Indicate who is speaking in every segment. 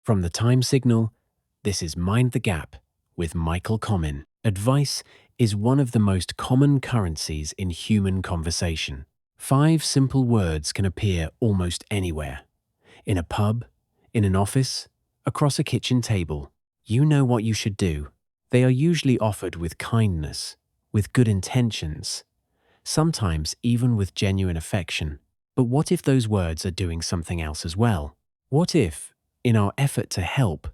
Speaker 1: From the Time Signal, this is Mind the Gap with Michael Comyn. Advice is one of the most common currencies in human conversation. 5 simple words can appear almost anywhere. In a pub, in an office, across a kitchen table. You know what you should do. They are usually offered with kindness, with good intentions, sometimes even with genuine affection. But what if those words are doing something else as well? What if, in our effort to help,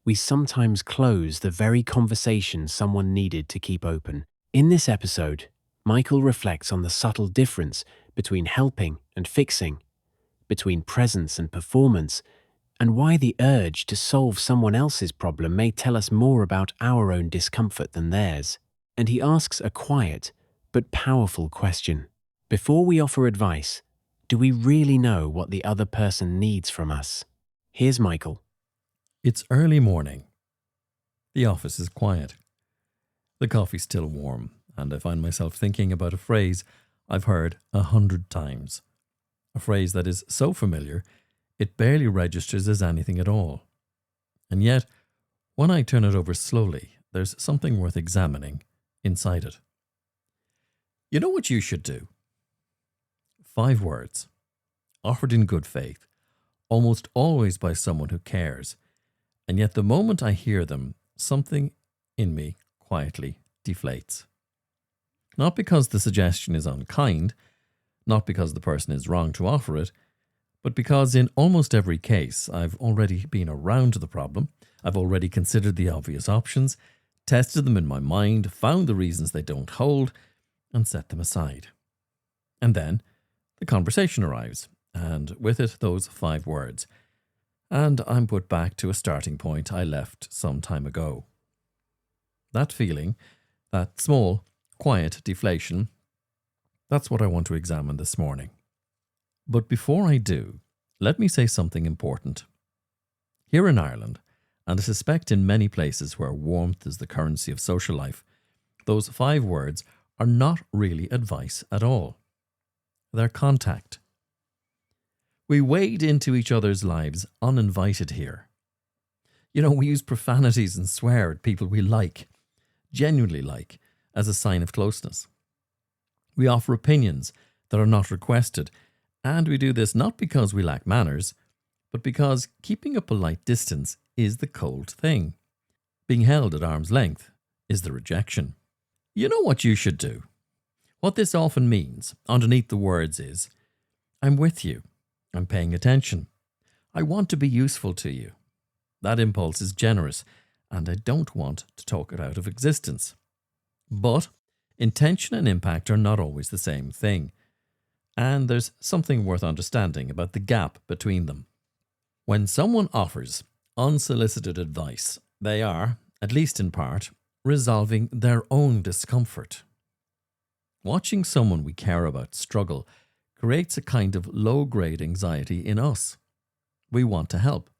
Speaker 1: we sometimes close the very conversation someone needed to keep open? In this episode, Michael reflects on the subtle difference between helping and fixing, between presence and performance, and why the urge to solve someone else's problem may tell us more about our own discomfort than theirs. And he asks a quiet but powerful question. Before we offer advice, do we really know what the other person needs from us? Here's Michael.
Speaker 2: It's early morning. The office is quiet. The coffee's still warm, and I find myself thinking about a phrase I've heard 100 times. A phrase that is so familiar, it barely registers as anything at all. And yet, when I turn it over slowly, there's something worth examining inside it. You know what you should do? 5 words, offered in good faith, almost always by someone who cares, and yet the moment I hear them, something in me quietly deflates. Not because the suggestion is unkind, not because the person is wrong to offer it, but because in almost every case I've already been around the problem, I've already considered the obvious options, tested them in my mind, found the reasons they don't hold, and set them aside. And then the conversation arrives, and with it those 5 words, and I'm put back to a starting point I left some time ago. That feeling, that small, quiet deflation, that's what I want to examine this morning. But before I do, let me say something important. Here in Ireland, and I suspect in many places where warmth is the currency of social life, those 5 words are not really advice at all. They're contact. We wade into each other's lives uninvited here. You know, we use profanities and swear at people we like, genuinely like, as a sign of closeness. We offer opinions that are not requested, and we do this not because we lack manners, but because keeping a polite distance is the cold thing. Being held at arm's length is the rejection. You know what you should do? What this often means, underneath the words, is, I'm with you. I'm paying attention. I want to be useful to you. That impulse is generous, and I don't want to talk it out of existence. But intention and impact are not always the same thing, and there's something worth understanding about the gap between them. When someone offers unsolicited advice, they are, at least in part, resolving their own discomfort. Watching someone we care about struggle creates a kind of low-grade anxiety in us. We want to help.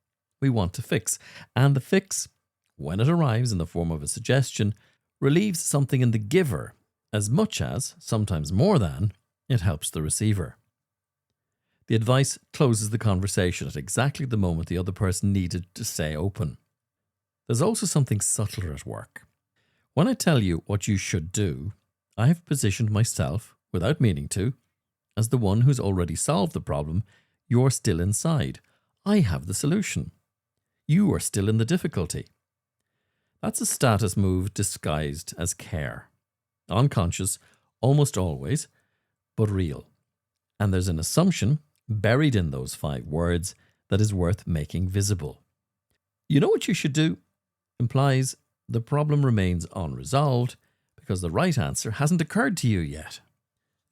Speaker 2: We want to fix. And the fix, when it arrives in the form of a suggestion, relieves something in the giver as much as, sometimes more than, it helps the receiver. The advice closes the conversation at exactly the moment the other person needed to stay open. There's also something subtler at work. When I tell you what you should do, I have positioned myself, without meaning to, as the one who's already solved the problem. You're still inside. I have the solution. You are still in the difficulty. That's a status move disguised as care. Unconscious, almost always, but real. And there's an assumption buried in those 5 words that is worth making visible. You know what you should do implies the problem remains unresolved because the right answer hasn't occurred to you yet.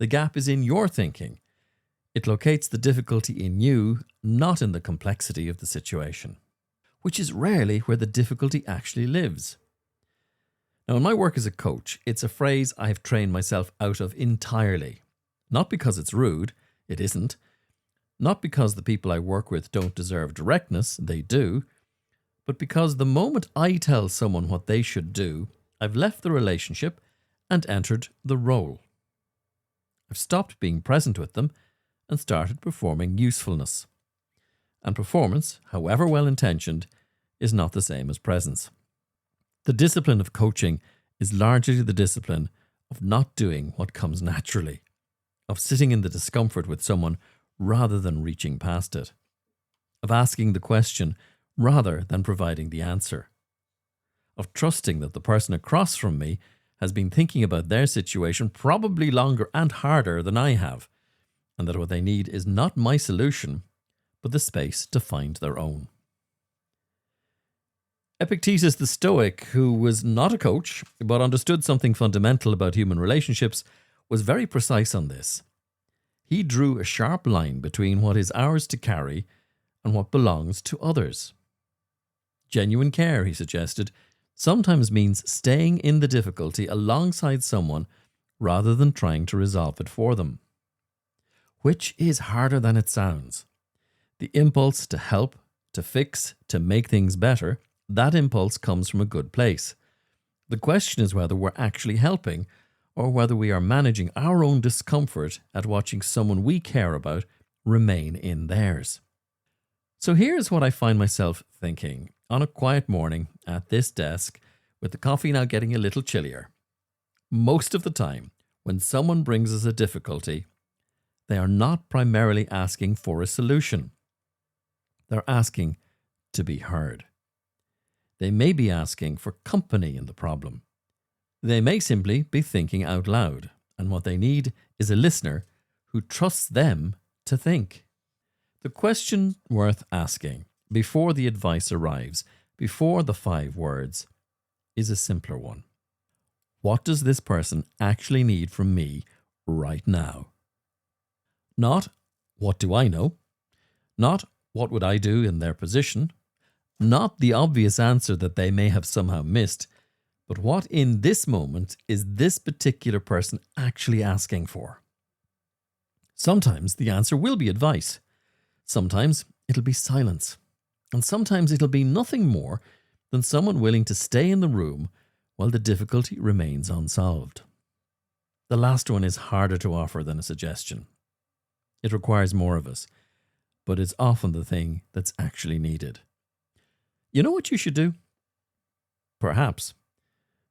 Speaker 2: The gap is in your thinking. It locates the difficulty in you, not in the complexity of the situation, which is rarely where the difficulty actually lives. Now, in my work as a coach, it's a phrase I have trained myself out of entirely. Not because it's rude, it isn't. Not because the people I work with don't deserve directness, they do. But because the moment I tell someone what they should do, I've left the relationship and entered the role. I've stopped being present with them and started performing usefulness. And performance, however well-intentioned, is not the same as presence. The discipline of coaching is largely the discipline of not doing what comes naturally, of sitting in the discomfort with someone rather than reaching past it, of asking the question rather than providing the answer, of trusting that the person across from me has been thinking about their situation probably longer and harder than I have, and that what they need is not my solution, but the space to find their own. Epictetus the Stoic, who was not a coach but understood something fundamental about human relationships, was very precise on this. He drew a sharp line between what is ours to carry and what belongs to others. Genuine care, he suggested, sometimes means staying in the difficulty alongside someone rather than trying to resolve it for them. Which is harder than it sounds. The impulse to help, to fix, to make things better, that impulse comes from a good place. The question is whether we're actually helping or whether we are managing our own discomfort at watching someone we care about remain in theirs. So here's what I find myself thinking on a quiet morning at this desk, with the coffee now getting a little chillier. Most of the time, when someone brings us a difficulty, they are not primarily asking for a solution. They're asking to be heard. They may be asking for company in the problem. They may simply be thinking out loud, and what they need is a listener who trusts them to think. The question worth asking before the advice arrives, before the 5 words, is a simpler one. What does this person actually need from me right now? Not, what do I know? Not, what would I do in their position? Not the obvious answer that they may have somehow missed, but what in this moment is this particular person actually asking for? Sometimes the answer will be advice. Sometimes it'll be silence. And sometimes it'll be nothing more than someone willing to stay in the room while the difficulty remains unsolved. The last one is harder to offer than a suggestion. It requires more of us, but it's often the thing that's actually needed. You know what you should do? Perhaps.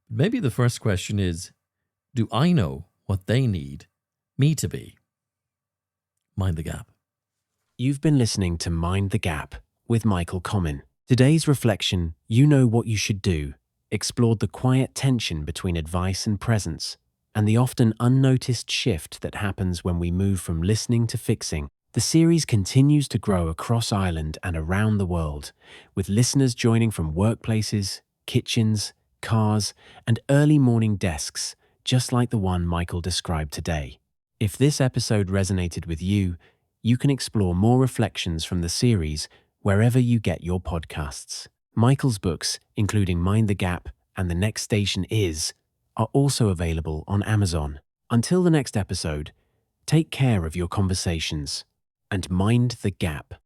Speaker 2: Maybe the first question is, do I know what they need me to be? Mind the gap.
Speaker 1: You've been listening to Mind the Gap with Michael Comyn. Today's reflection, You Know What You Should Do, explored the quiet tension between advice and presence, and the often unnoticed shift that happens when we move from listening to fixing. The series continues to grow across Ireland and around the world, with listeners joining from workplaces, kitchens, cars, and early morning desks, just like the one Michael described today. If this episode resonated with you, you can explore more reflections from the series wherever you get your podcasts. Michael's books, including Mind the Gap and The Next Station Is, are also available on Amazon. Until the next episode, take care of your conversations and mind the gap.